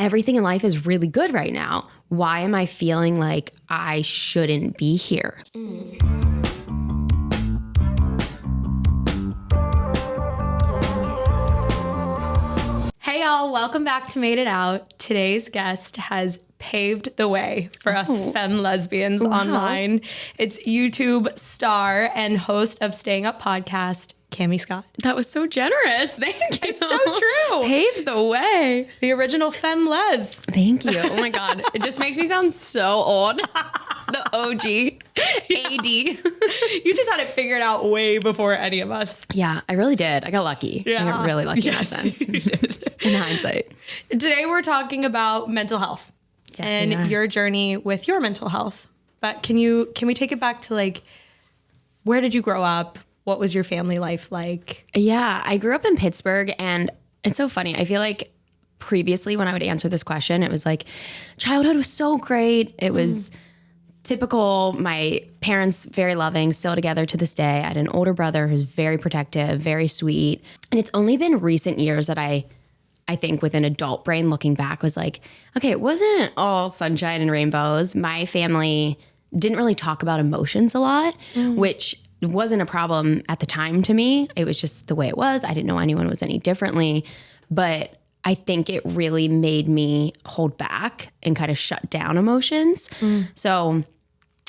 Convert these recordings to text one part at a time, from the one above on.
everything in life is really good right now. Why am I feeling like I shouldn't be here? Hey y'all, welcome back to Made It Out. Today's guest has paved the way for us femme lesbians online. It's YouTube star and host of Staying Up podcast, Cammie Scott. That was so generous. Thank you. It's so true. Paved the way. The original femme les. Thank you. Oh my God. It just makes me sound so old. The OG. AD. You just had it figured out way before any of us. Yeah, I really did. I got lucky. I got really lucky in that sense. You did. In hindsight. Today we're talking about mental health and your journey with your mental health. But can we take it back to like, where did you grow up? What was your family life like? Yeah, I grew up in Pittsburgh, and it's so funny. I feel like previously when I would answer this question, it was like, childhood was so great. It was typical. My parents, very loving, still together to this day. I had an older brother who's very protective, very sweet. And it's only been recent years that I think with an adult brain looking back was like, okay, it wasn't all sunshine and rainbows. My family didn't really talk about emotions a lot, which wasn't a problem at the time to me. It was just the way it was. I didn't know anyone was any differently. But I think it really made me hold back and kind of shut down emotions. So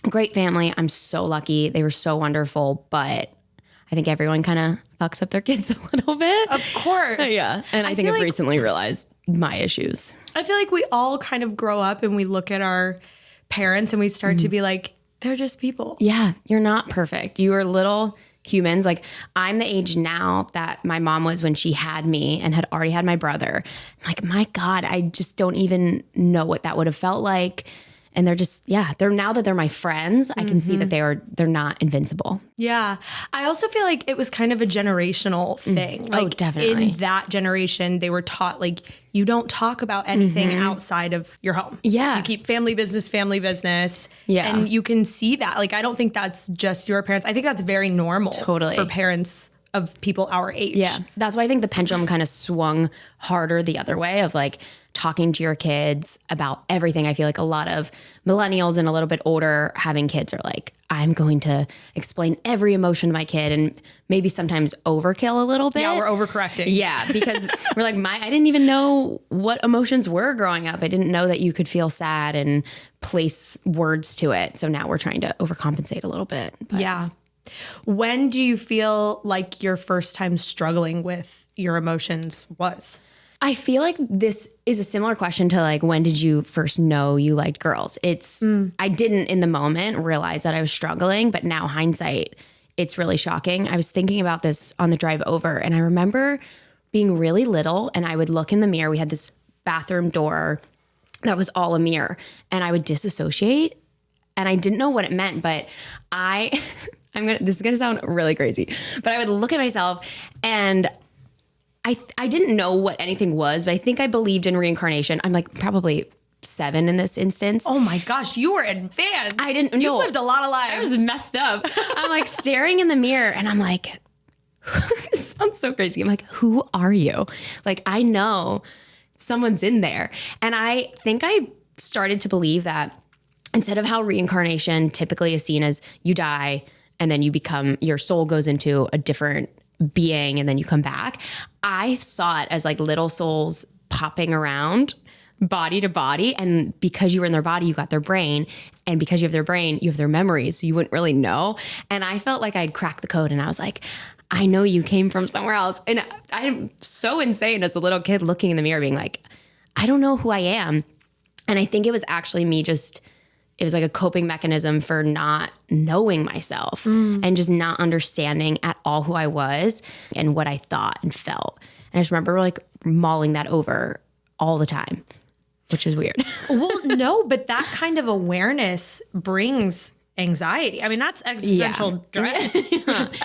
great family. I'm so lucky. They were so wonderful. But I think everyone kind of fucks up their kids a little bit. Of course. Yeah. And I think I've recently realized my issues. I feel like we all kind of grow up and we look at our parents and we start to be like, they're just people. Yeah, you're not perfect. You are little humans. Like, I'm the age now that my mom was when she had me and had already had my brother. I'm like, my God, I just don't even know what that would have felt like. And they're just, they're now that they're my friends, I can see that they're not invincible. Yeah. I also feel like it was kind of a generational thing. Like, definitely. In that generation, they were taught, like, you don't talk about anything outside of your home. Yeah. You keep family business. Yeah. And you can see that. Like, I don't think that's just your parents. I think that's very normal for parents of people our age. Yeah. That's why I think the pendulum kind of swung harder the other way of like talking to your kids about everything. I feel like a lot of millennials and a little bit older having kids are like, I'm going to explain every emotion to my kid, and maybe sometimes overkill a little bit. Yeah, we're overcorrecting. Yeah, because we're like, I didn't even know what emotions were growing up. I didn't know that you could feel sad and place words to it. So now we're trying to overcompensate a little bit. But. Yeah. When do you feel like your first time struggling with your emotions was? I feel like this is a similar question to like, when did you first know you liked girls? It's, I didn't in the moment realize that I was struggling, but now hindsight, it's really shocking. I was thinking about this on the drive over, and I remember being really little and I would look in the mirror. We had this bathroom door that was all a mirror, and I would disassociate, and I didn't know what it meant, but this is going to sound really crazy, but I would look at myself and I didn't know what anything was, but I think I believed in reincarnation. I'm like probably 7 in this instance. Oh my gosh, you were advanced. I didn't know. You lived a lot of lives. I was messed up. I'm like staring in the mirror and I'm like, this sounds so crazy. I'm like, who are you? Like, I know someone's in there. And I think I started to believe that instead of how reincarnation typically is seen as you die and then your soul goes into a different being and then you come back, I saw it as like little souls popping around body to body, and because you were in their body, you got their brain, and because you have their brain, you have their memories, so you wouldn't really know. And I felt like I'd cracked the code, and I was like, I know you came from somewhere else. And I'm so insane as a little kid looking in the mirror being like, I don't know who I am. And I think it was actually me it was like a coping mechanism for not knowing myself and just not understanding at all who I was and what I thought and felt. And I just remember like mulling that over all the time, which is weird. Well, no, but that kind of awareness brings anxiety. I mean, that's existential dread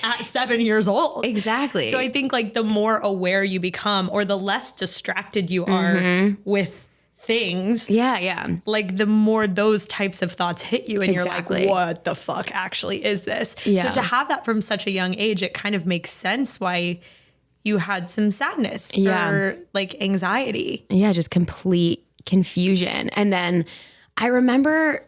at 7 years old. Exactly. So I think like the more aware you become, or the less distracted you are with things. Yeah. Like the more those types of thoughts hit you and you're like, what the fuck actually is this? Yeah. So to have that from such a young age, it kind of makes sense why you had some sadness or like anxiety. Yeah, just complete confusion. And then I remember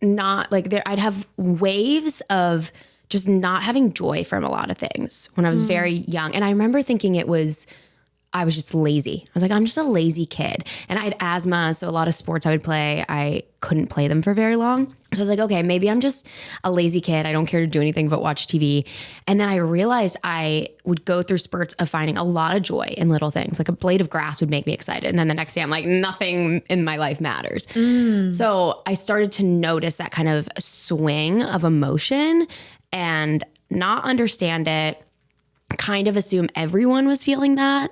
I'd have waves of just not having joy from a lot of things when I was very young. And I remember thinking I was just lazy. I was like, I'm just a lazy kid. And I had asthma, so a lot of sports I would play, I couldn't play them for very long. So I was like, okay, maybe I'm just a lazy kid. I don't care to do anything but watch TV. And then I realized I would go through spurts of finding a lot of joy in little things. Like a blade of grass would make me excited. And then the next day I'm like, nothing in my life matters. So I started to notice that kind of swing of emotion and not understand it, kind of assume everyone was feeling that.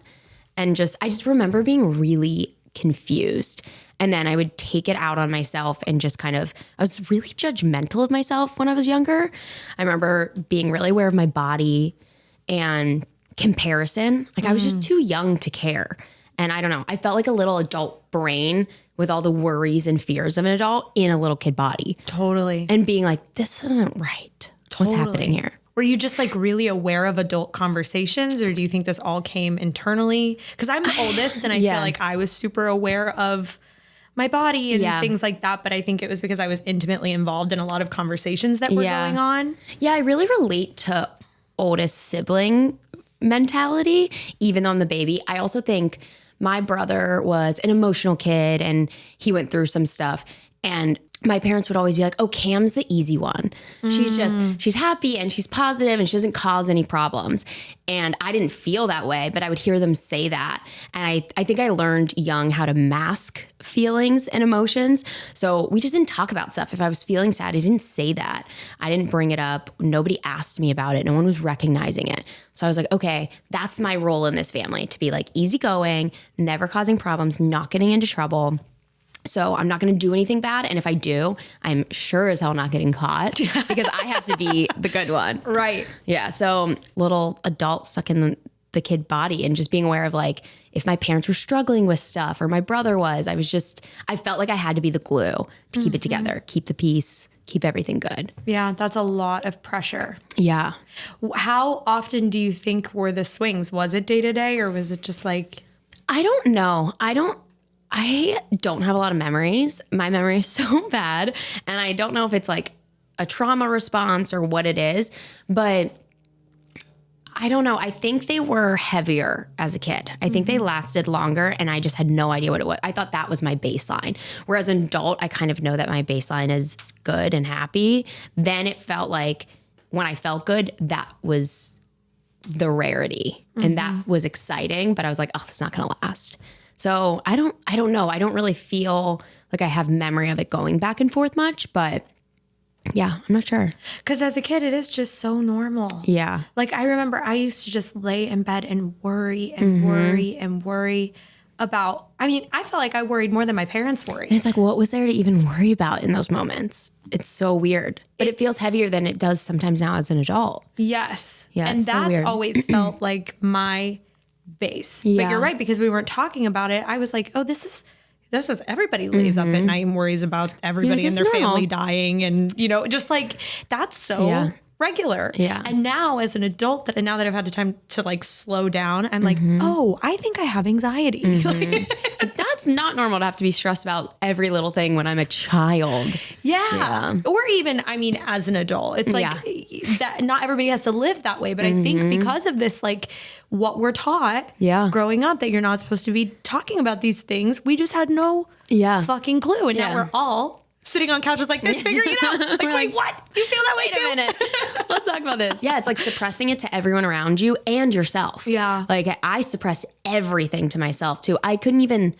And I just remember being really confused. And then I would take it out on myself and just I was really judgmental of myself when I was younger. I remember being really aware of my body and comparison. Like I was just too young to care. And I don't know, I felt like a little adult brain with all the worries and fears of an adult in a little kid body. Totally. And being like, this isn't right. What's happening here? Were you just like really aware of adult conversations, or do you think this all came internally? Because I'm the oldest and I feel like I was super aware of my body and things like that. But I think it was because I was intimately involved in a lot of conversations that were going on. Yeah, I really relate to oldest sibling mentality, even though I'm the baby. I also think my brother was an emotional kid and he went through some stuff. And my parents would always be like, oh, Cam's the easy one. She's happy and she's positive and she doesn't cause any problems. And I didn't feel that way, but I would hear them say that. And I think I learned young how to mask feelings and emotions. So we just didn't talk about stuff. If I was feeling sad, I didn't say that. I didn't bring it up. Nobody asked me about it. No one was recognizing it. So I was like, okay, that's my role in this family, to be like easygoing, never causing problems, not getting into trouble. So I'm not going to do anything bad. And if I do, I'm sure as hell not getting caught because I have to be the good one. Right. Yeah. So little adult stuck in the kid body and just being aware of like, if my parents were struggling with stuff or my brother was, I felt like I had to be the glue to keep it together, keep the peace, keep everything good. Yeah. That's a lot of pressure. Yeah. How often do you think were the swings? Was it day to day or was it just like? I don't know. I don't have a lot of memories. My memory is so bad. And I don't know if it's like a trauma response or what it is, but I don't know. I think they were heavier as a kid. I think they lasted longer and I just had no idea what it was. I thought that was my baseline. Whereas an adult, I kind of know that my baseline is good and happy. Then it felt like when I felt good, that was the rarity and that was exciting, but I was like, oh, that's not going to last. So I don't know. I don't really feel like I have memory of it going back and forth much, but yeah, I'm not sure. Because as a kid, it is just so normal. Yeah. Like I remember I used to just lay in bed and worry and worry and worry about, I felt like I worried more than my parents worried. And it's like, what was there to even worry about in those moments? It's so weird, but it feels heavier than it does sometimes now as an adult. Yes. Yeah. And that's always felt like my base. Yeah. But you're right, because we weren't talking about it. I was like, oh, this is everybody lays up at night and worries about everybody in their family dying. And, just like, that's so regular. Yeah. And now as an adult, now that I've had the time to like slow down, I'm like, oh, I think I have anxiety. That's not normal to have to be stressed about every little thing when I'm a child. Yeah. Or even, as an adult, it's like that not everybody has to live that way. But I think because of this, like what we're taught growing up, that you're not supposed to be talking about these things. We just had no fucking clue. And now we're all sitting on couches like this, figuring it out. Like, wait, what? You feel that way too? Wait a minute. Let's talk about this. Yeah, it's like suppressing it to everyone around you and yourself. Yeah. Like I suppressed everything to myself too. I couldn't even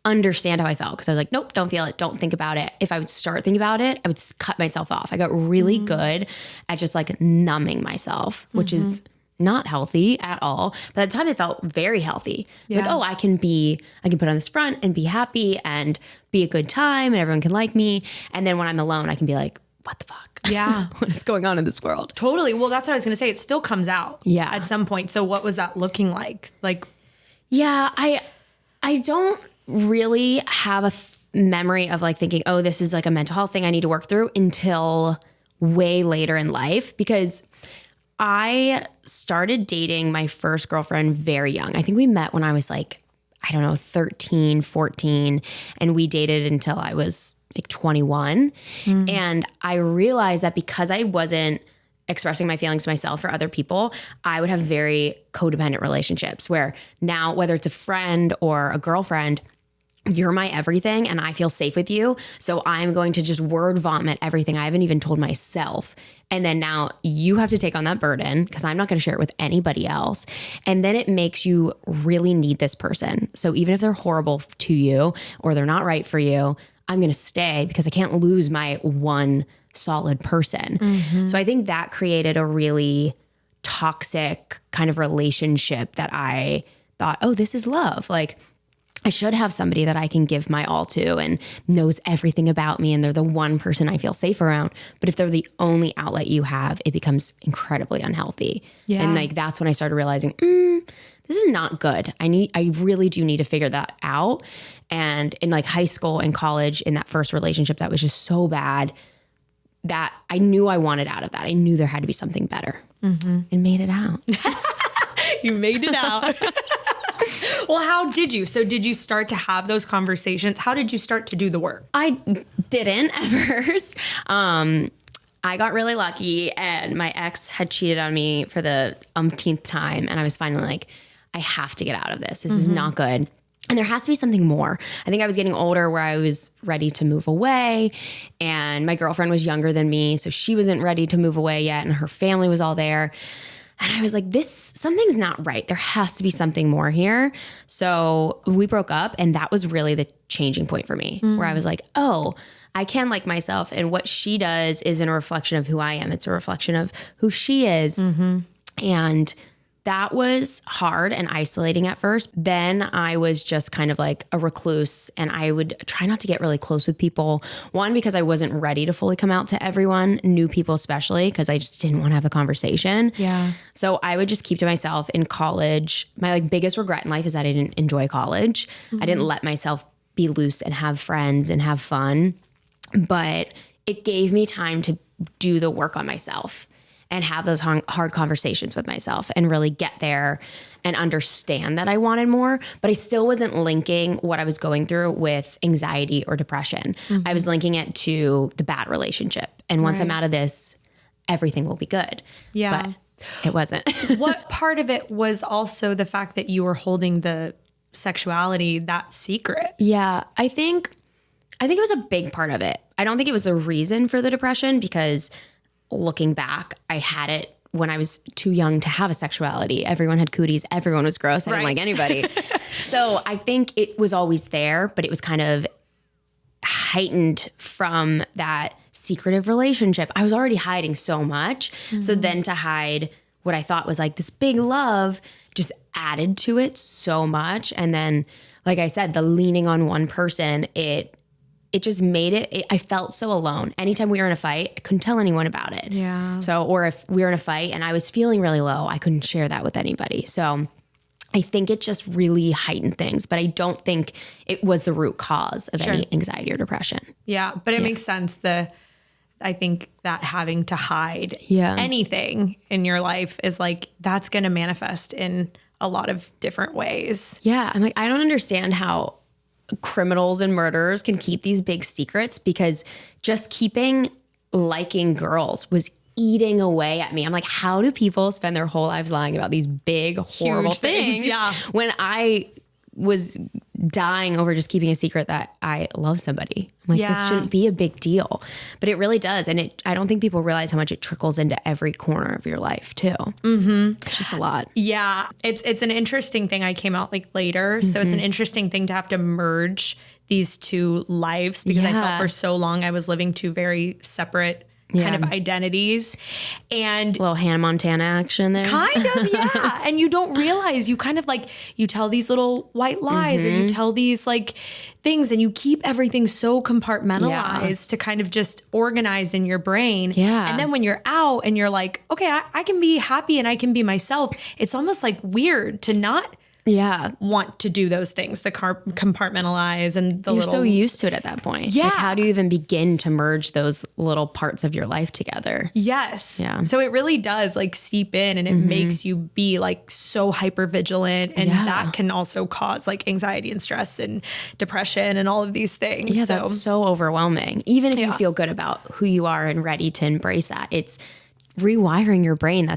understand how I felt because I was like, nope, don't feel it. Don't think about it. If I would start thinking about it, I would just cut myself off. I got really good at just like numbing myself, which is not healthy at all. But at the time it felt very healthy. It's like, oh, I can put on this front and be happy and be a good time and everyone can like me. And then when I'm alone, I can be like, what the fuck? Yeah. What is going on in this world? Totally. Well, that's what I was going to say. It still comes out at some point. So what was that looking like? Yeah, I don't really have a memory of like thinking, oh, this is like a mental health thing I need to work through until way later in life, because I started dating my first girlfriend very young. I think we met when I was like I don't know, 13, 14. And we dated until I was like 21. And I realized that because I wasn't expressing my feelings to myself or other people, I would have very codependent relationships where now, whether it's a friend or a girlfriend, you're my everything and I feel safe with you. So I'm going to just word vomit everything I haven't even told myself. And then now you have to take on that burden because I'm not going to share it with anybody else. And then it makes you really need this person. So even if they're horrible to you or they're not right for you, I'm going to stay because I can't lose my one solid person. So I think that created a really toxic kind of relationship that I thought, oh, this is love. Like, I should have somebody that I can give my all to and knows everything about me and they're the one person I feel safe around. But if they're the only outlet you have, it becomes incredibly unhealthy. Yeah. And like, that's when I started realizing, this is not good. I really do need to figure that out. And in like high school and college, in that first relationship that was just so bad that I knew I wanted out of that. I knew there had to be something better and made it out. You made it out. Well, how did you? So did you start to have those conversations? How did you start to do the work? I didn't at first. I got really lucky and my ex had cheated on me for the umpteenth time. And I was finally like, I have to get out of this. This is not good. And there has to be something more. I think I was getting older where I was ready to move away and my girlfriend was younger than me. So she wasn't ready to move away yet and her family was all there. And I was like, something's not right. There has to be something more here. So we broke up and that was really the changing point for me where I was like, oh, I can like myself. And what she does isn't a reflection of who I am. It's a reflection of who she is. And that was hard and isolating at first. Then I was just kind of like a recluse and I would try not to get really close with people. One, because I wasn't ready to fully come out to everyone, new people especially, because I just didn't want to have a conversation. Yeah. So I would just keep to myself. In college, my like biggest regret in life is that I didn't enjoy college. I didn't let myself be loose and have friends and have fun. But it gave me time to do the work on myself and have those hard conversations with myself and really get there and understand that I wanted more. But I still wasn't linking what I was going through with anxiety or depression. I was linking it to the bad relationship. And once I'm out of this, everything will be good. Yeah. But it wasn't. What part of it was also the fact that you were holding the sexuality that secret? Yeah, I think it was a big part of it. I don't think it was a reason for the depression because looking back, I had it when I was too young to have a sexuality. Everyone had cooties. Everyone was gross. I didn't like anybody. So I think it was always there, but it was kind of heightened from that secretive relationship. I was already hiding so much. So then to hide what I thought was like this big love just added to it so much. And then, like I said, the leaning on one person, it just made it, I felt so alone. Anytime we were in a fight, I couldn't tell anyone about it. Yeah. So, or if we were in a fight and I was feeling really low, I couldn't share that with anybody. So I think it just really heightened things, but I don't think it was the root cause of any anxiety or depression. Yeah. But it makes sense. I think that having to hide anything in your life is like, that's going to manifest in a lot of different ways. Yeah. I'm like, I don't understand how criminals and murderers can keep these big secrets because just keeping liking girls was eating away at me. I'm like, how do people spend their whole lives lying about these big, horrible things? Yeah. When I was dying over just keeping a secret that I love somebody. I'm like, this shouldn't be a big deal. But it really does. And I don't think people realize how much it trickles into every corner of your life too. It's just a lot. Yeah. It's an interesting thing. I came out like later. So it's an interesting thing to have to merge these two lives because I felt for so long I was living two very separate kind of identities. And a little Hannah Montana action there. Kind of, yeah. And you don't realize you kind of like, you tell these little white lies or you tell these like things and you keep everything so compartmentalized to kind of just organized in your brain. Yeah. And then when you're out and you're like, okay, I can be happy and I can be myself. It's almost like weird to not Yeah. want to do those things, the compartmentalize and the You're little. so used to it at that point. Yeah. Like, how do you even begin to merge those little parts of your life together? Yes. Yeah. So it really does like seep in, and it makes you be like so hyper vigilant, and that can also cause like anxiety and stress and depression and all of these things. Yeah, So that's so overwhelming. Even if you feel good about who you are and ready to embrace that, it's rewiring your brain.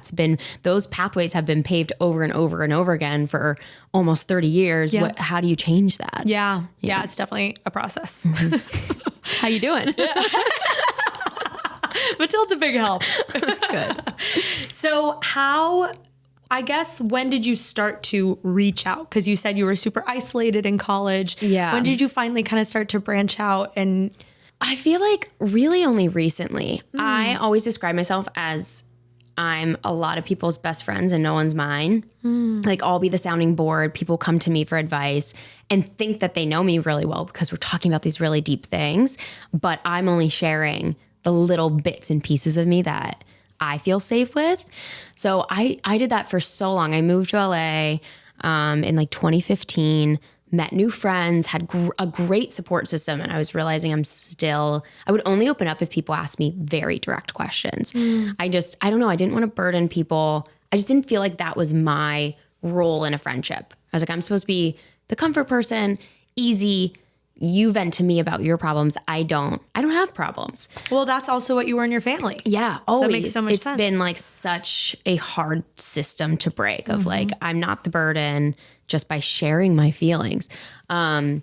Those pathways have been paved over and over and over again for almost 30 years. Yeah. How do you change that? yeah, it's definitely a process. How you doing? Matilda, big help. Good. So when did you start to reach out? Because you said you were super isolated in college. Yeah. When did you finally kind of start to branch out? And I feel like really only recently. I always describe myself as I'm a lot of people's best friends and no one's mine. Like, I'll be the sounding board. People come to me for advice and think that they know me really well because we're talking about these really deep things. But I'm only sharing the little bits and pieces of me that I feel safe with. So I did that for so long. I moved to LA in like 2015. Met new friends, had a great support system. And I was realizing I would only open up if people asked me very direct questions. I don't know. I didn't want to burden people. I just didn't feel like that was my role in a friendship. I was like, I'm supposed to be the comfort person, easy. You vent to me about your problems. I don't have problems. well, that's also what you were in your family. Yeah, always. that makes so much It's sense. been like such a hard system to break of like, I'm not the burden just by sharing my feelings. And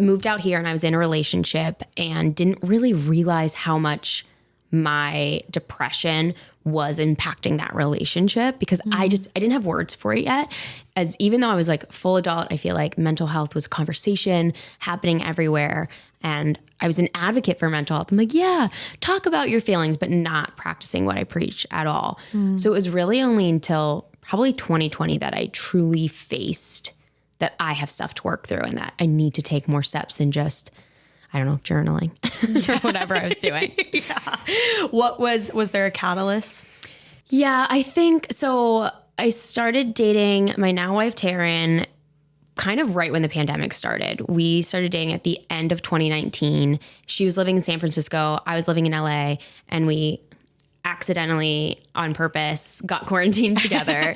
moved out here, and I was in a relationship and didn't really realize how much my depression was impacting that relationship because I didn't have words for it yet. As even though I was like full adult, I feel like mental health was a conversation happening everywhere. And I was an advocate for mental health. I'm like, yeah, talk about your feelings, but not practicing what I preach at all. So it was really only until probably 2020 that I truly faced that I have stuff to work through and that I need to take more steps than just, I don't know, journaling or whatever I was doing. What was there a catalyst? Yeah, I think so. I started dating my now wife, Taryn, kind of right when the pandemic started. We started dating at the end of 2019. She was living in San Francisco. I was living in LA, and we accidentally, on purpose, got quarantined together.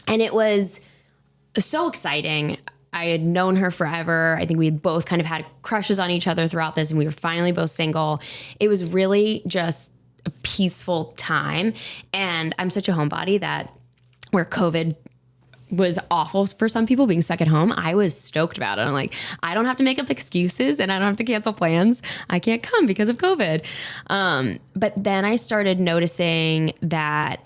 And it was so exciting. I had known her forever. I think we had both kind of had crushes on each other throughout this, and we were finally both single. It was really just a peaceful time. And I'm such a homebody that where COVID was awful for some people being stuck at home, I was stoked about it. I'm like, I don't have to make up excuses and I don't have to cancel plans. I can't come because of COVID. But then I started noticing that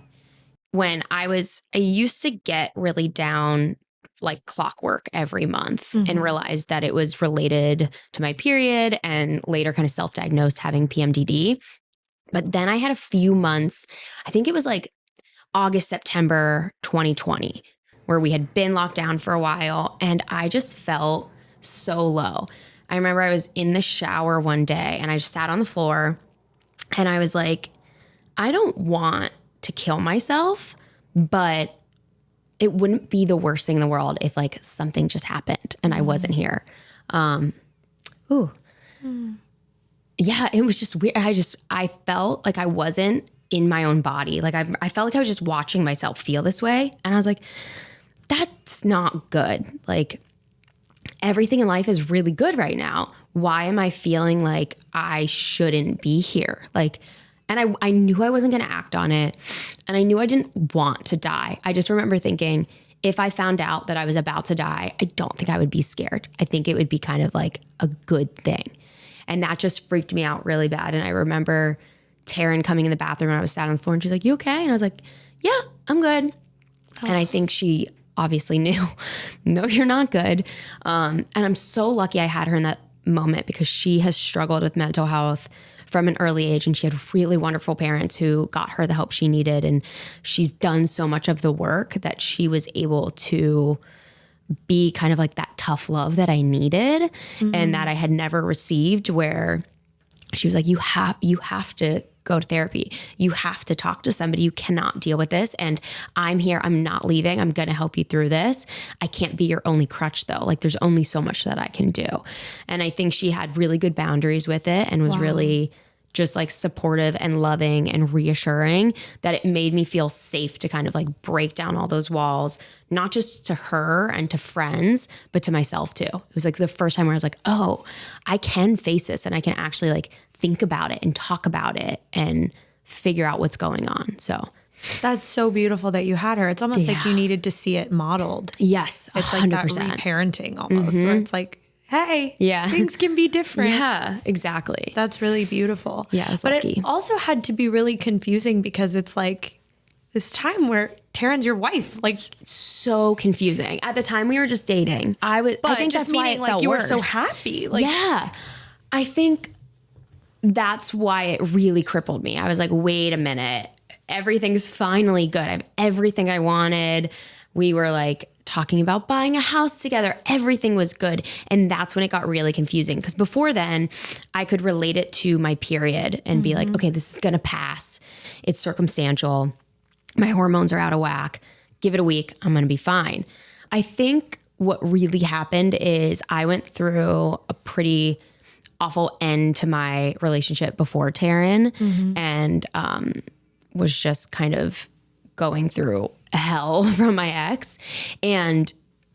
when I used to get really down like clockwork every month and realized that it was related to my period and later kind of self-diagnosed having PMDD. But then I had a few months, I think it was like August, September 2020, where we had been locked down for a while and I just felt so low. I remember I was in the shower one day and I just sat on the floor and I was like, I don't want to kill myself, but it wouldn't be the worst thing in the world if like something just happened and I wasn't here. Yeah, it was just weird. I felt like I wasn't in my own body. Like I felt like I was just watching myself feel this way. And I was like, that's not good. Like everything in life is really good right now. Why am I feeling like I shouldn't be here? Like, and I knew I wasn't going to act on it. And I knew I didn't want to die. I just remember thinking, if I found out that I was about to die, I don't think I would be scared. I think it would be kind of like a good thing. And that just freaked me out really bad. And I remember Taryn coming in the bathroom and I was sat on the floor and she's like, you okay? And I was like, yeah, I'm good. Oh. And I think she obviously knew, no, you're not good. And I'm so lucky I had her in that moment because she has struggled with mental health from an early age and she had really wonderful parents who got her the help she needed. And she's done so much of the work that she was able to be kind of like that tough love that I needed and that I had never received, where she was like, you have to go to therapy. You have to talk to somebody. You cannot deal with this. And I'm here. I'm not leaving. I'm going to help you through this. I can't be your only crutch though. Like there's only so much that I can do. And I think she had really good boundaries with it and was really just like supportive and loving and reassuring, that it made me feel safe to kind of like break down all those walls, not just to her and to friends, but to myself too. It was like the first time where I was like, oh, I can face this and I can actually like think about it and talk about it and figure out what's going on. So that's so beautiful that you had her. It's almost like you needed to see it modeled. Yes, 100%. It's like that reparenting almost, where it's like, hey, things can be different. Yeah, exactly. That's really beautiful. Yeah, I was but lucky. It also had to be really confusing because it's like this time where Taryn's your wife. Like so confusing. At the time we were just dating. I think that's why it like felt you worse. were so happy. Like, yeah. I think that's why it really crippled me. I was like, wait a minute. Everything's finally good. I have everything I wanted. We were like talking about buying a house together. Everything was good. And that's when it got really confusing. Because before then, I could relate it to my period and be like, okay, this is going to pass. It's circumstantial. My hormones are out of whack. Give it a week. I'm going to be fine. I think what really happened is I went through a pretty awful end to my relationship before Taryn and was just kind of going through hell from my ex. And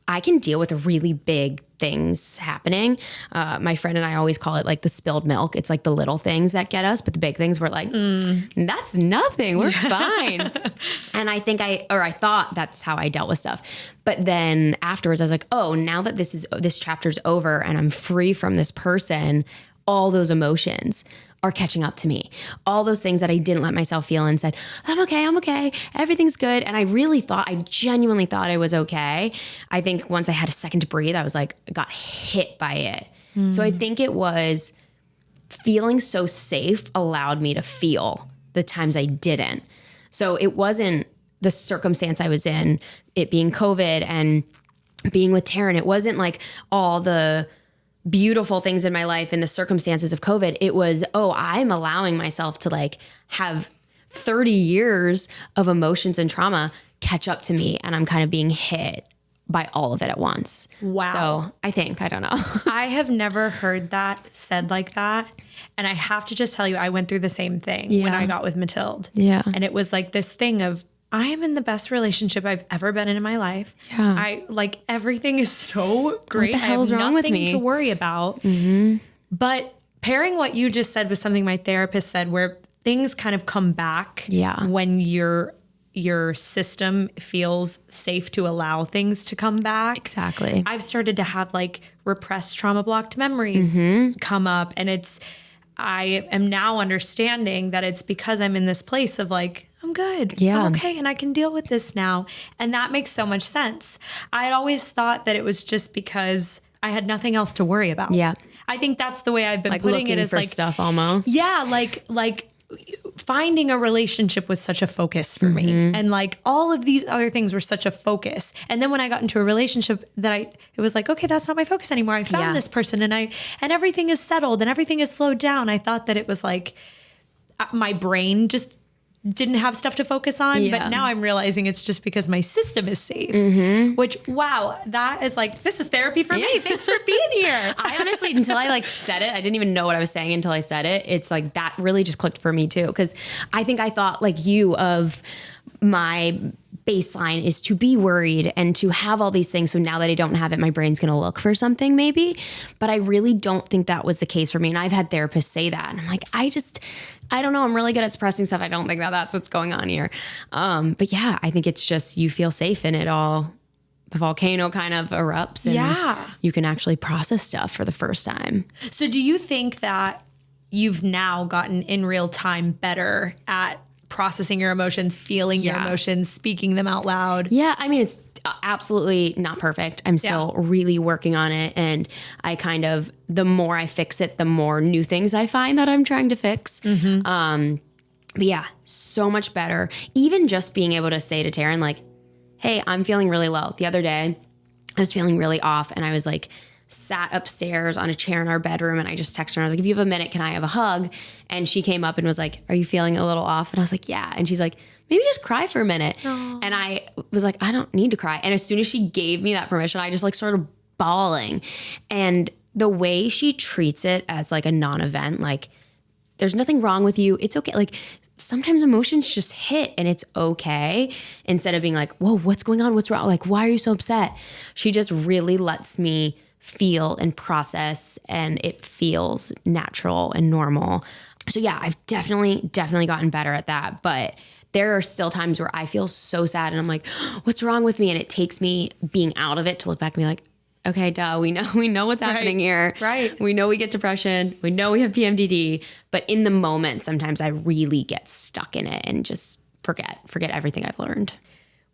I can deal with really big things happening. My friend and I always call it like the spilled milk. It's like the little things that get us, but the big things we're like, that's nothing. We're fine. And I thought that's how I dealt with stuff. But then afterwards I was like, oh, now that this chapter's over and I'm free from this person, all those emotions are catching up to me. All those things that I didn't let myself feel and said, I'm okay. Everything's good. And I genuinely thought I was okay. I think once I had a second to breathe, I was like, got hit by it. So I think it was feeling so safe allowed me to feel the times I didn't. So it wasn't the circumstance I was in, it being COVID and being with Taryn. It wasn't like all the beautiful things in my life and the circumstances of COVID. It was, I'm allowing myself to like have 30 years of emotions and trauma catch up to me. And I'm kind of being hit by all of it at once. Wow. So I don't know. I have never heard that said like that. And I have to just tell you, I went through the same thing when I got with Mathilde. Yeah. And it was like this thing of, I am in the best relationship I've ever been in my life. Yeah. I like everything is so great. What the hell is wrong with me? I have nothing to worry about. But pairing what you just said with something my therapist said, where things kind of come back when your system feels safe to allow things to come back. Exactly. I've started to have like repressed trauma blocked memories come up, and I am now understanding that it's because I'm in this place of like, I'm good. Yeah. I'm okay. And I can deal with this now. And that makes so much sense. I had always thought that it was just because I had nothing else to worry about. Yeah. I think that's the way I've been like putting it, is for like stuff almost. Yeah. Like finding a relationship was such a focus for me. And like all of these other things were such a focus. And then when I got into a relationship it was like, okay, that's not my focus anymore. I found this person and everything is settled and everything is slowed down. I thought that it was like my brain just didn't have stuff to focus on, but now I'm realizing it's just because my system is safe, which, wow, that is like, this is therapy for me. Thanks for being here. I honestly, until I like said it, I didn't even know what I was saying until I said it. It's like, that really just clicked for me too. Cause I think I thought like you of my baseline is to be worried and to have all these things. So now that I don't have it, my brain's going to look for something maybe, but I really don't think that was the case for me. And I've had therapists say that. And I'm like, I don't know. I'm really good at suppressing stuff. I don't think that that's what's going on here. But yeah, I think it's just, you feel safe in it all. The volcano kind of erupts and you can actually process stuff for the first time. So do you think that you've now gotten in real time better at processing your emotions, feeling your emotions, speaking them out loud? Yeah. I mean, it's absolutely not perfect. I'm still really working on it. And I kind of, the more I fix it, the more new things I find that I'm trying to fix. But yeah, so much better. Even just being able to say to Taryn, like, hey, I'm feeling really low. The other day I was feeling really off and I was like, sat upstairs on a chair in our bedroom, and I just texted her. I was like, if you have a minute, can I have a hug? And she came up and was like, are you feeling a little off? And I was like, yeah. And she's like, maybe just cry for a minute. Aww. And I was like, I don't need to cry. And as soon as she gave me that permission, I just like started bawling. And the way she treats it as like a non-event, like there's nothing wrong with you. It's okay. Like sometimes emotions just hit and it's okay, instead of being like, whoa, what's going on? What's wrong? Like, why are you so upset? She just really lets me feel and process, and it feels natural and normal. So yeah, I've definitely gotten better at that. But there are still times where I feel so sad and I'm like, what's wrong with me? And it takes me being out of it to look back and be like, okay, duh, we know what's happening here. Right. We know we get depression. We know we have PMDD. But in the moment, sometimes I really get stuck in it and just forget everything I've learned.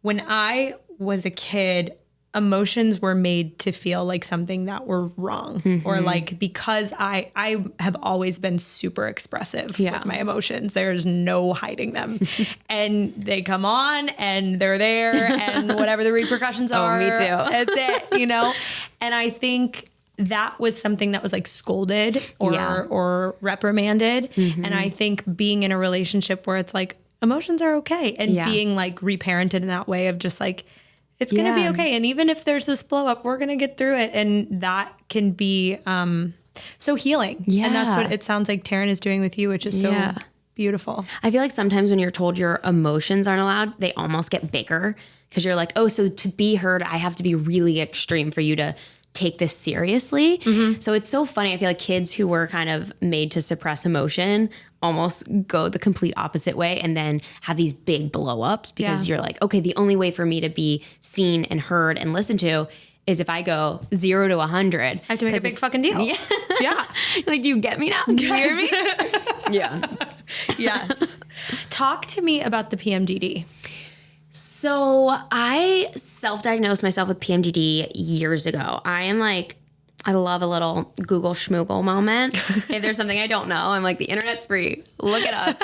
When I was a kid, emotions were made to feel like something that were wrong, or like, because I have always been super expressive with my emotions. There's no hiding them. And they come on and they're there, and whatever the repercussions are, me too. That's it, you know? And I think that was something that was like scolded or reprimanded. And I think being in a relationship where it's like emotions are okay, and being like reparented in that way of just like, it's going to be okay. And even if there's this blow up, we're going to get through it. And that can be so healing. Yeah. And that's what it sounds like Taryn is doing with you, which is so beautiful. I feel like sometimes when you're told your emotions aren't allowed, they almost get bigger, because you're like, oh, so to be heard, I have to be really extreme for you to take this seriously. So it's so funny. I feel like kids who were kind of made to suppress emotion almost go the complete opposite way, and then have these big blow ups, because you're like, okay, the only way for me to be seen and heard and listened to is if I go 0 to 100. I have to make a big fucking deal. Yeah. Like, do you get me now? Do you hear me? Yeah. Yes. Talk to me about the PMDD. So I self-diagnosed myself with PMDD years ago. I love a little Google schmoogle moment. If there's something I don't know, I'm like, the internet's free. Look it up.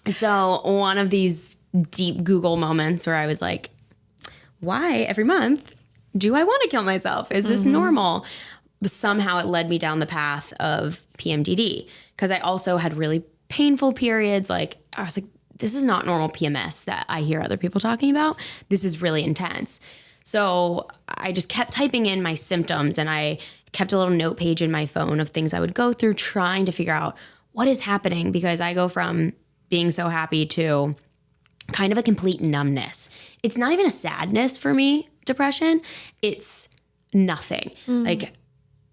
So one of these deep Google moments where I was like, why every month do I want to kill myself? Is this normal? But somehow it led me down the path of PMDD, because I also had really painful periods. Like, I was like, this is not normal PMS that I hear other people talking about. This is really intense. So I just kept typing in my symptoms, and I kept a little note page in my phone of things I would go through, trying to figure out what is happening, because I go from being so happy to kind of a complete numbness. It's not even a sadness for me, depression. It's nothing. Like,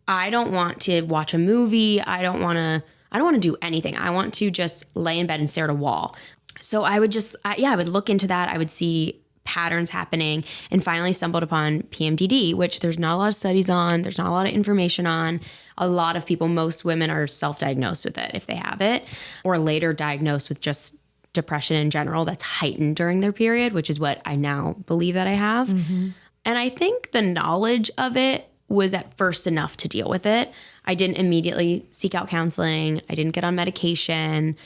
I don't want to watch a movie. I don't want to do anything. I want to just lay in bed and stare at a wall. So I would I would look into that. I would see patterns happening, and finally stumbled upon PMDD, which there's not a lot of studies on. There's not a lot of information on. A lot of people, most women, are self-diagnosed with it if they have it, or later diagnosed with just depression in general that's heightened during their period, which is what I now believe that I have. And I think the knowledge of it was at first enough to deal with it. I didn't immediately seek out counseling. I didn't get on medication.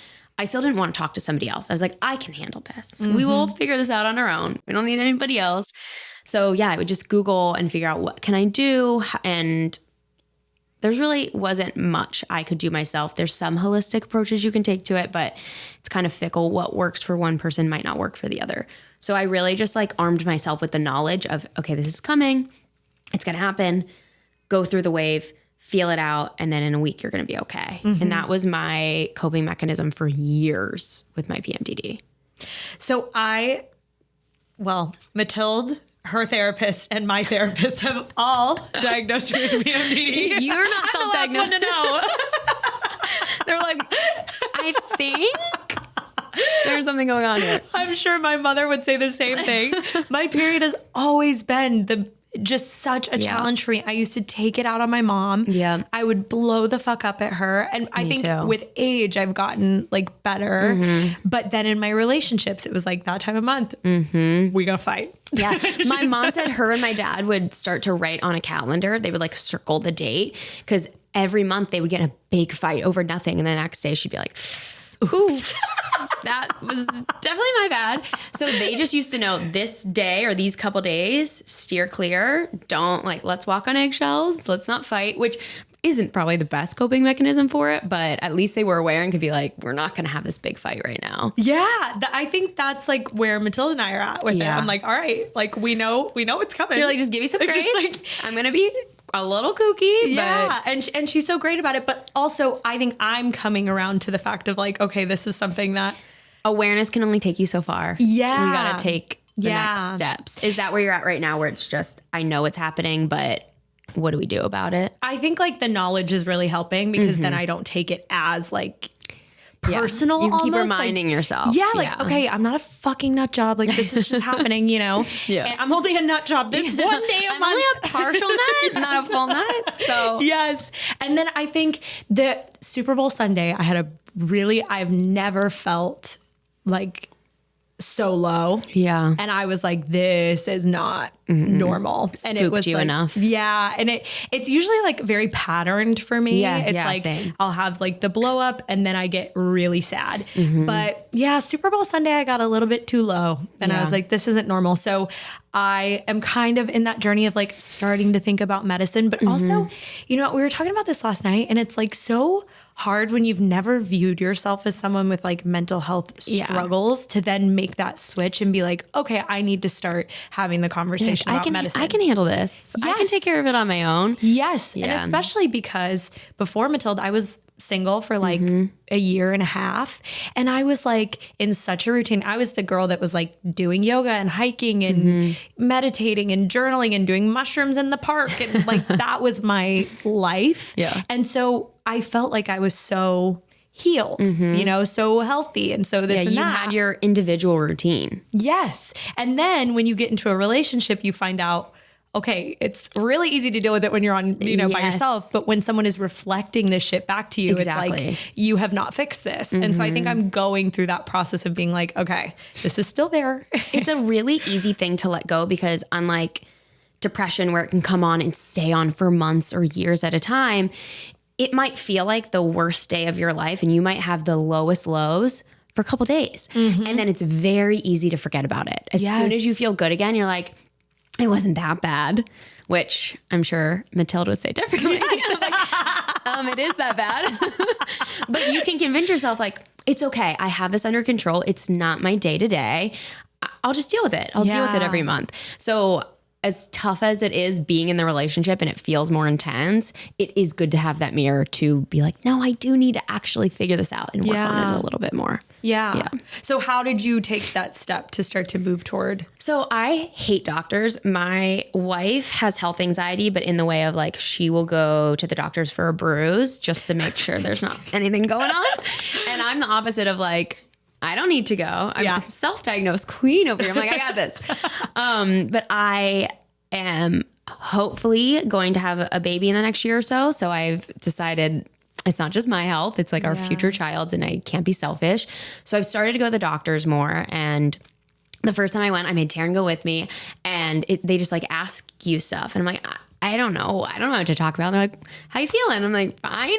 I still didn't want to talk to somebody else. I was like, I can handle this. We will figure this out on our own. We don't need anybody else. So yeah, I would just Google and figure out, what can I do? And there's really wasn't much I could do myself. There's some holistic approaches you can take to it, but it's kind of fickle. What works for one person might not work for the other. So I really just like armed myself with the knowledge of, okay, this is coming. It's going to happen. Go through the wave, feel it out, and then in a week you're going to be okay. And that was my coping mechanism for years with my PMDD. So Matilde, her therapist, and my therapist have all diagnosed me with PMDD. You're not self-diagnosed. I'm the last one to know. They're like, I think there's something going on here. I'm sure my mother would say the same thing. My period has always been just such a challenge for me. I used to take it out on my mom. Yeah. I would blow the fuck up at her. And I think with age, I've gotten like better. But then in my relationships, it was like that time of month, we gonna fight. Yeah. My mom said her and my dad would start to write on a calendar. They would like circle the date, because every month they would get in a big fight over nothing. And the next day she'd be like, oops. That was definitely my bad. So they just used to know this day or these couple days, steer clear. Don't let's walk on eggshells. Let's not fight, which isn't probably the best coping mechanism for it, but at least they were aware and could be like, we're not going to have this big fight right now. Yeah. I think that's where Matilda and I are at with it. I'm like, all right, we know it's coming. You're like, just give me some grace. I'm going to be a little kooky. Yeah. And she's so great about it. But also I think I'm coming around to the fact of okay, this is something that awareness can only take you so far. Yeah. We got to take the next steps. Is that where you're at right now, where it's just, I know it's happening, but what do we do about it? I think the knowledge is really helping because then I don't take it as personal. You can keep almost. reminding yourself. Okay, I'm not a fucking nut job. This is just happening, Yeah. And I'm only a nut job this one day a I'm month. only a partial nut, not a full nut. So yes. And then I think the Super Bowl Sunday, I've never felt so low. Yeah. And I was like, this is not normal. Spooked and it was you enough. Yeah. And it's usually very patterned for me. Yeah, It's same. I'll have the blow up and then I get really sad. But yeah, Super Bowl Sunday, I got a little bit too low and I was like, this isn't normal. So I am kind of in that journey of starting to think about medicine, but also, we were talking about this last night and it's so hard when you've never viewed yourself as someone with mental health struggles to then make that switch and be like, okay, I need to start having the conversation about medicine. I can handle this. Yes. I can take care of it on my own. Yes. Yeah. And especially because before Matilda, I was single for a year and a half. And I was in such a routine. I was the girl that was doing yoga and hiking and meditating and journaling and doing mushrooms in the park. And that was my life. Yeah. And so I felt like I was so healed, so healthy. And so this and you that. had your individual routine. Yes. And then when you get into a relationship, you find out, okay, it's really easy to deal with it when you're on, by yourself. But when someone is reflecting this shit back to you, Exactly. it's you have not fixed this. And so I think I'm going through that process of being okay, this is still there. It's a really easy thing to let go because unlike depression where it can come on and stay on for months or years at a time, it might feel like the worst day of your life and you might have the lowest lows for a couple days. And then it's very easy to forget about it. As soon as you feel good again, you're like, it wasn't that bad, which I'm sure Matilda would say differently. It is that bad. But you can convince yourself it's okay. I have this under control. It's not my day to day. I'll just deal with it. I'll deal with it every month. So as tough as it is being in the relationship and it feels more intense, it is good to have that mirror to be like, no, I do need to actually figure this out and work on it a little bit more. Yeah. So how did you take that step to start to move toward? So I hate doctors. My wife has health anxiety, but in the way of she will go to the doctors for a bruise just to make sure there's not anything going on. And I'm the opposite of I don't need to go. I'm a self-diagnosed queen over here. I'm like, I got this. But I am hopefully going to have a baby in the next year or so. So I've decided it's not just my health. It's our future child's and I can't be selfish. So I've started to go to the doctors more. And the first time I went, I made Taryn go with me and they just ask you stuff. And I'm like, I don't know. I don't know what to talk about. They're like, how you feeling? I'm like, fine.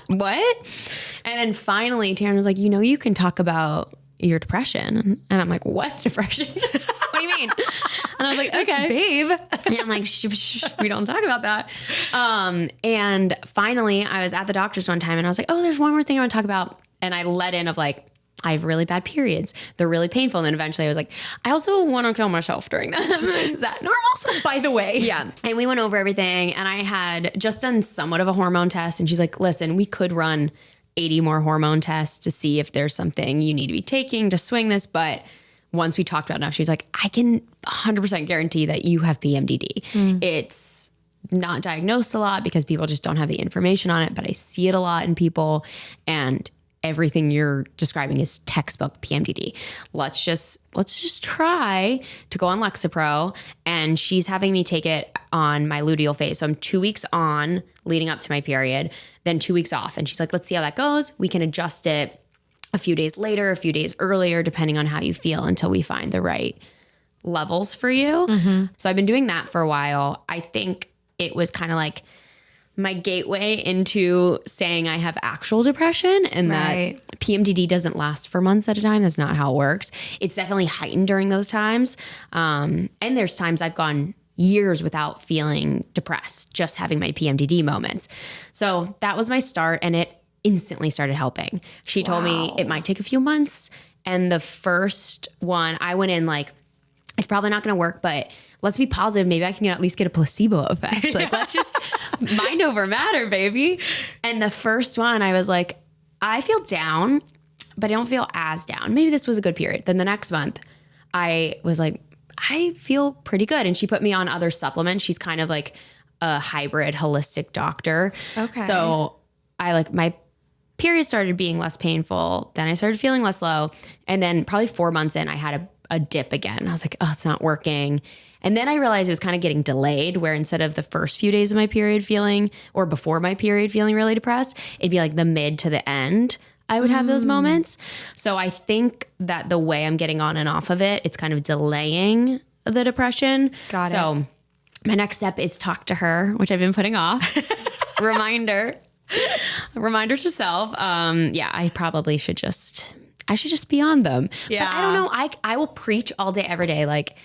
What? And then finally Taryn was like, you can talk about your depression. And I'm like, what's depression? What do you mean? And I was like, okay, babe. Yeah, I'm like, shh, we don't talk about that. And finally I was at the doctor's one time and I was like, oh, there's one more thing I want to talk about. And I let in of I have really bad periods. They're really painful. And then eventually I was like, I also want to kill myself during that. Is that normal? So by the way. Yeah. And we went over everything and I had just done somewhat of a hormone test. And she's like, listen, we could run 80 more hormone tests to see if there's something you need to be taking to swing this. But once we talked about enough, she's like, I can 100% guarantee that you have PMDD. It's not diagnosed a lot because people just don't have the information on it, but I see it a lot in people and everything you're describing is textbook PMDD. Let's just try to go on Lexapro. And she's having me take it on my luteal phase. So I'm 2 weeks on leading up to my period, then 2 weeks off. And she's like, let's see how that goes. We can adjust it a few days later, a few days earlier, depending on how you feel until we find the right levels for you. So I've been doing that for a while. I think it was kind of my gateway into saying I have actual depression and Right. that PMDD doesn't last for months at a time. That's not how it works. It's definitely heightened during those times. And there's times I've gone years without feeling depressed, just having my PMDD moments. So that was my start, and it instantly started helping. She told me it might take a few months. And the first one, I went in like, it's probably not going to work, but let's be positive. Maybe I can at least get a placebo effect. Like, let's just mind over matter, baby. And the first one, I was like, I feel down, but I don't feel as down. Maybe this was a good period. Then the next month, I was like, I feel pretty good. And she put me on other supplements. She's kind of like a hybrid holistic doctor. Okay. So I like my period started being less painful. Then I started feeling less low. And then probably 4 months in, I had a dip again. I was like, oh, it's not working. And then I realized it was kind of getting delayed, where instead of the first few days of my period feeling, or before my period feeling really depressed, it'd be like the mid to the end, I would have those moments. So I think that the way I'm getting on and off of it, it's kind of delaying the depression. Got it. So my next step is talk to her, which I've been putting off. Reminder to self. Yeah, I probably should just be on them. Yeah. But I don't know. I will preach all day, every day. Like,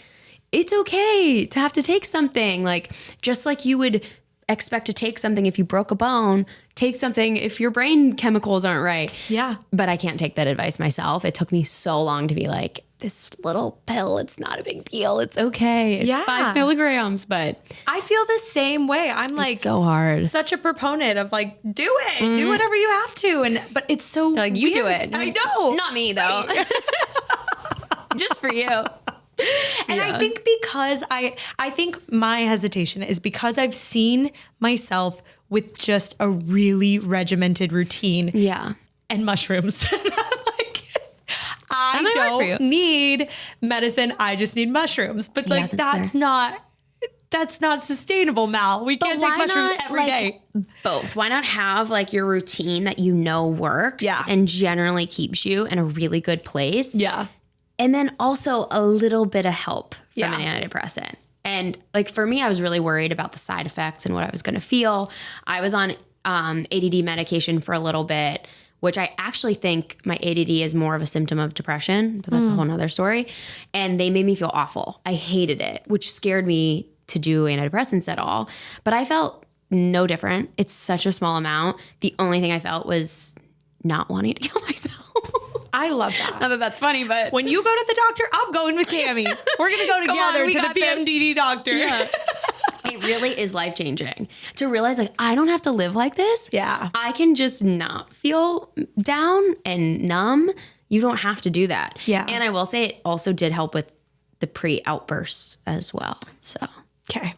it's okay to have to take something. Like, just like you would expect to take something if you broke a bone, take something if your brain chemicals aren't right. Yeah. But I can't take that advice myself. It took me so long to be like, this little pill, it's not a big deal. It's okay. It's 5 milligrams, but I feel the same way. I'm like, so hard. such a proponent of like, do it, do whatever you have to. But it's so Like, you do weird. it. I know. Not me though. Just for you. And I think because I think my hesitation is because I've seen myself with just a really regimented routine Yeah. and mushrooms. Like, I might work for don't you. need medicine. I just need mushrooms. But like, that's that's not sustainable, Mal. We can't take mushrooms every day. Both. Why not have like your routine that you know works and generally keeps you in a really good place? Yeah. And then also a little bit of help from Yeah. an antidepressant. And like for me, I was really worried about the side effects and what I was going to feel. I was on ADD medication for a little bit, which I actually think my ADD is more of a symptom of depression, but that's a whole nother story. And they made me feel awful. I hated it, which scared me to do antidepressants at all. But I felt no different. It's such a small amount. The only thing I felt was not wanting to kill myself. I love that. Not that that's funny, but When you go to the doctor, I'm going with Cammie. We're going to go together we to the got this. PMDD doctor. Yeah. It really is life-changing to realize like I don't have to live like this. Yeah. I can just not feel down and numb. You don't have to do that. Yeah. And I will say it also did help with the pre-outbursts as well. So Okay.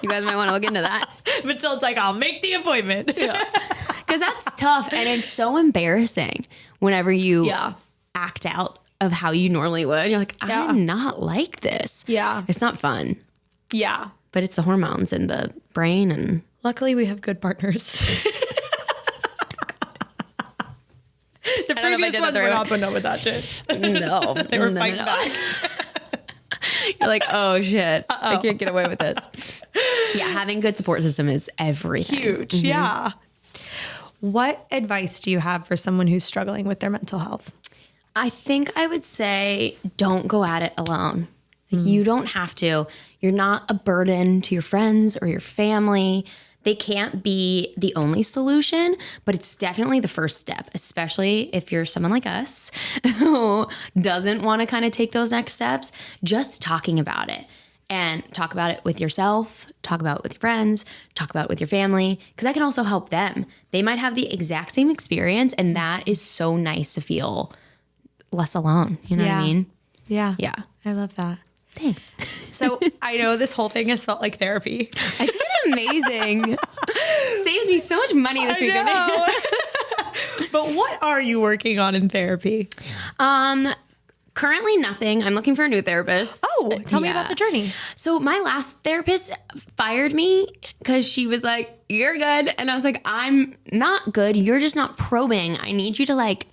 you guys might want to look into that. Matilda's like, I'll make the appointment. Yeah. Because that's tough. And it's so embarrassing whenever you act out of how you normally would. You're like, I'm not like this. Yeah. It's not fun. Yeah. But it's the hormones in the brain and Luckily, we have good partners. The previous ones were not putting up with that shit. no. They were fighting back. You're like, oh shit, I can't get away with this. Yeah, having good support system is everything. Huge. Yeah. What advice do you have for someone who's struggling with their mental health? I think I would say don't go at it alone. Like, you don't have to. You're not a burden to your friends or your family. They can't be the only solution, but it's definitely the first step, especially if you're someone like us who doesn't want to kind of take those next steps. Just talking about it, and talk about it with yourself, talk about it with your friends, talk about it with your family, because that can also help them. They might have the exact same experience, and that is so nice to feel less alone. You know what I mean? Yeah. Yeah. I love that. Thanks. So I know this whole thing has felt like therapy. It's been amazing. Saves me so much money this weekend. But what are you working on in therapy? Currently nothing. I'm looking for a new therapist. Oh, tell me about the journey. So my last therapist fired me because she was like, you're good. And I was like, I'm not good. You're just not probing. I need you to like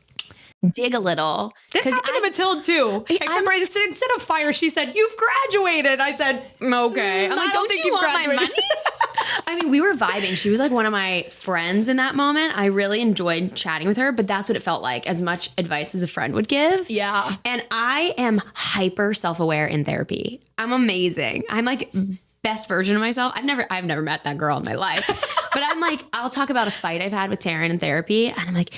dig a little. This happened to Matilda too. Except for instead of fire, she said, you've graduated. I said, okay. I'm like, I don't think you you've want my graduated." money? I mean, we were vibing. She was like one of my friends in that moment. I really enjoyed chatting with her, but that's what it felt like, as much advice as a friend would give. Yeah. And I am hyper self-aware in therapy. I'm amazing. I'm like best version of myself. I've never met that girl in my life, but I'm like, I'll talk about a fight I've had with Taryn in therapy. And I'm like,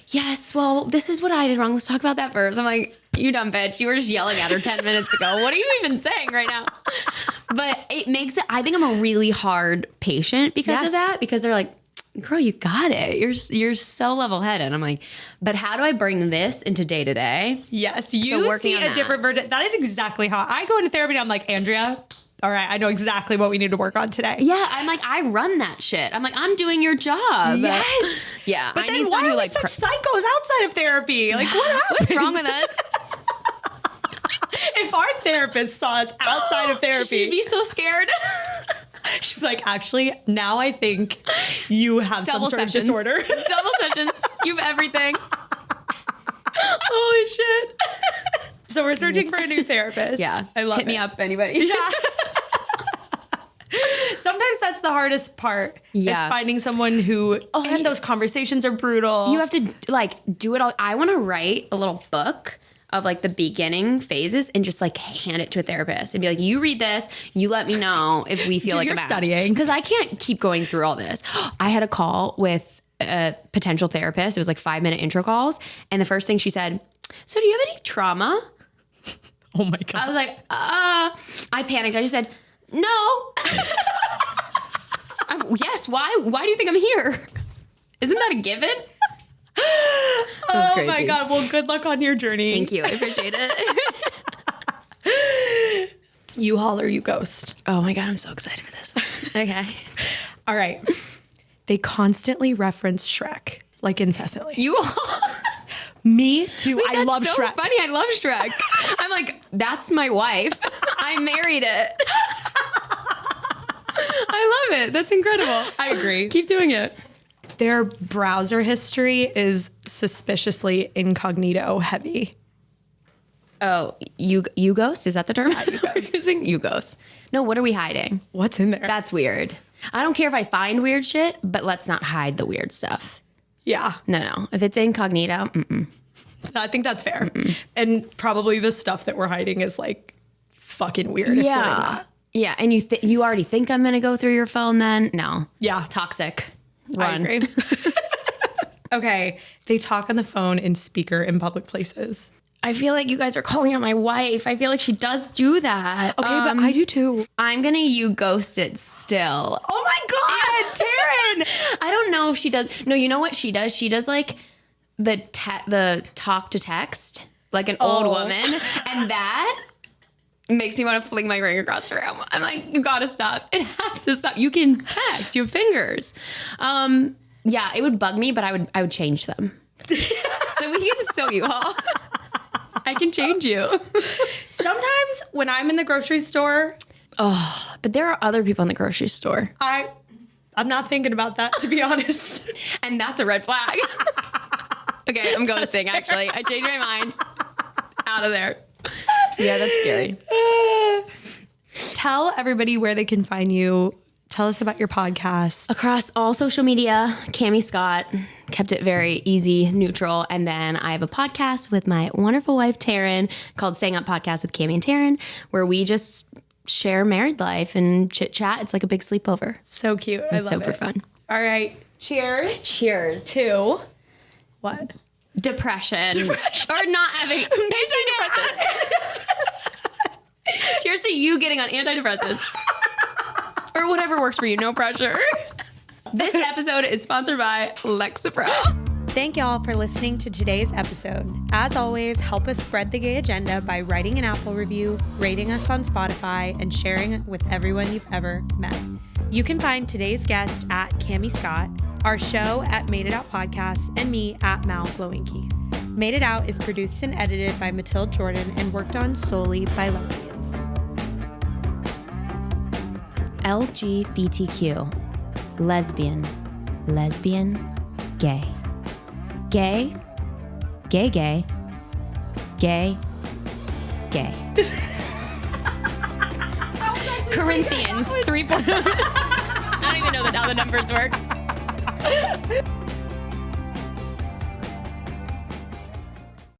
yes, well, this is what I did wrong. Let's talk about that first. I'm like, you dumb bitch. You were just yelling at her 10 minutes ago. What are you even saying right now? But it makes it, I think I'm a really hard patient because of that, because they're like, girl, you got it. You're so level headed. I'm like, but how do I bring this into day to day? Yes. You see a different version. That is exactly how I go into therapy. And I'm like, Andrea, all right, I know exactly what we need to work on today. Yeah, I'm like, I run that shit. I'm like, I'm doing your job. Yes. Yeah. But then why are we such psychos outside of therapy? Like, what happens? What's wrong with us? If our therapist saw us outside of therapy, she'd be so scared. She'd be like, actually, now I think you have some sort of disorder. Double sessions. You have everything. Holy shit. So we're searching for a new therapist. Yeah. I love it. Hit me up, anybody. Yeah. Sometimes that's the hardest part. Yeah. Is finding someone who, and those conversations are brutal. You have to like do it all. I want to write a little book of like the beginning phases and just like hand it to a therapist and be like, you read this, you let me know if we feel like you're a match. studying. Because I can't keep going through all this. I had a call with a potential therapist. It was like 5-minute intro calls. And the first thing she said, so do you have any trauma? Oh my God. I was like, I panicked. I just said, no. Yes. Why do you think I'm here? Isn't that a given? Oh crazy. My God. Well, good luck on your journey. Thank you. I appreciate it. You holler, you ghost. Oh my God. I'm so excited for this one. Okay. All right. They constantly reference Shrek, like incessantly. You Me too. Wait, I love so Shrek. Funny. I love Shrek. I'm like, that's my wife. I married it. I love it. That's incredible. I agree. Keep doing it. Their browser history is suspiciously incognito heavy. Oh, you ghost? Is that the term? You ghost. No, what are we hiding? What's in there? That's weird. I don't care if I find weird shit, but let's not hide the weird stuff. Yeah. No. If it's incognito, I think that's fair. And probably the stuff that we're hiding is like fucking weird. If we're in that. Yeah. And you already think I'm going to go through your phone then? No. Yeah. Toxic. Run. I agree. Okay. They talk on the phone in speaker in public places. I feel like you guys are calling out my wife. I feel like she does do that. Okay, but I do too. I'm going to you ghost it still. Oh my God, Taryn! I don't know if she does. No, you know what she does? She does like the talk to text, like an old woman. And that makes me want to fling my ring across the room. I'm like, you got to stop. It has to stop. You can text. You have fingers. Yeah, it would bug me, but I would change them. So we can sew you all. I can change you. Sometimes when I'm in the grocery store. Oh, but there are other people in the grocery store. I'm not thinking about that, to be honest. And that's a red flag. Okay, I'm ghosting, actually. I changed my mind. Out of there. Yeah, that's scary. Tell everybody where they can find you. Tell us about your podcast. Across all social media, Cammie Scott. Kept it very easy, neutral. And then I have a podcast with my wonderful wife, Taryn, called Staying Up Podcast with Cammie and Taryn, where we just share married life and chit chat. It's like a big sleepover. So cute. I love it. It's super fun. All right. Cheers. Cheers. To what? Depression. Or not having antidepressants. Cheers to you getting on antidepressants. Or whatever works for you. No pressure. This episode is sponsored by Lexapro. Thank y'all for listening to today's episode. As always, help us spread the gay agenda by writing an Apple review, rating us on Spotify, and sharing it with everyone you've ever met. You can find today's guest at Cammie Scott, our show at Made It Out Podcast, and me at Mal Glowinky. Made It Out is produced and edited by Matilde Jordan and worked on solely by lesbians. LGBTQ. Lesbian. Gay. Gay. Gay. Corinthians 3:4. don't even know how the numbers work.